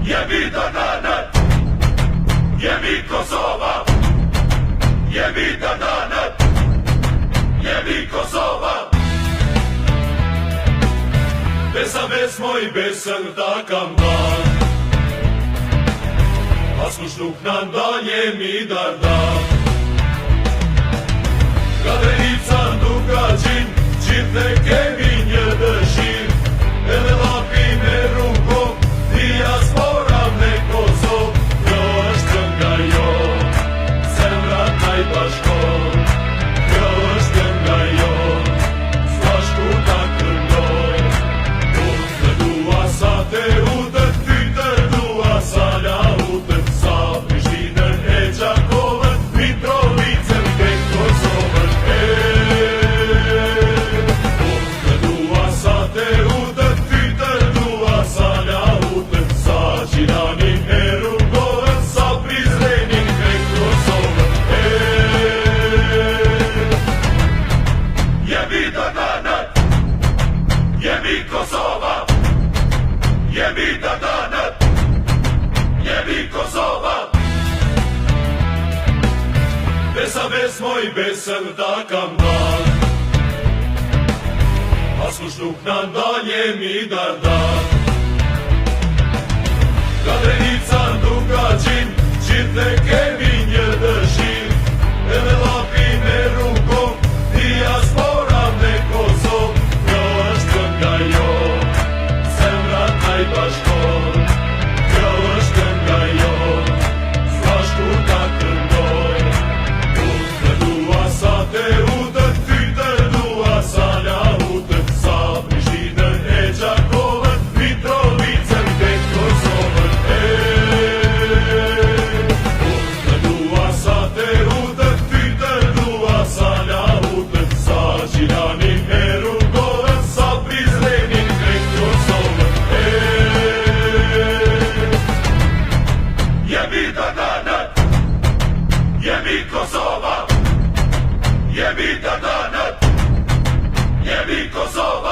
Jemi të nënët, jemi Kosova, jemi të nënët, jemi Kosova. Besa mes moj besën ta kam ban, askush nuk na ndan, jemi dardan. Ka drenica nuk ka gjin, gjithë e kemi një dëshir, edhe lapi me rrugë, diaspora me Kosovë. Kjo është nga jo, zemra taj bashkon. Kjo është nga jo, s'pash ku ta këndoj. Unë të dua sa te utët, ty të dua sa la utët, sa Prishtinën e Gjakovën, Mitrovicën dhe Kosovën. Unë të dua sa te utët, ty të dua sa la utët, sa Gjiranin e Rrugovën, sa Prizrenin dhe Kosovën. Jemi të nënët, jemi Kosova, jemi të nënët, jemi Kosova. Besa mes moj besën ta kam ban, askush nuk na ndan, jemi dardan. Ka drenica nuk ka gjin, gjithë e kemi një dëshir, edhe lapi me rrugë, diaspora me Kosovë. Kjo është nga jo, zemra taj bashkon. Kjo është nga jo, s'pash ku ta këndoj. Unë të dua sa te utët, ty të dua sa la utët, sa Prishtinën e Gjakovën, Mitrovicën dhe Kosovën. Unë të dua sa te utët, ty të dua sa la utët, sa Gjiranin e Rrugovën, sa Prizrenin dhe Kosovën. Jemi të nënët, jemi Kosova, jemi të nënët, jemi Kosova.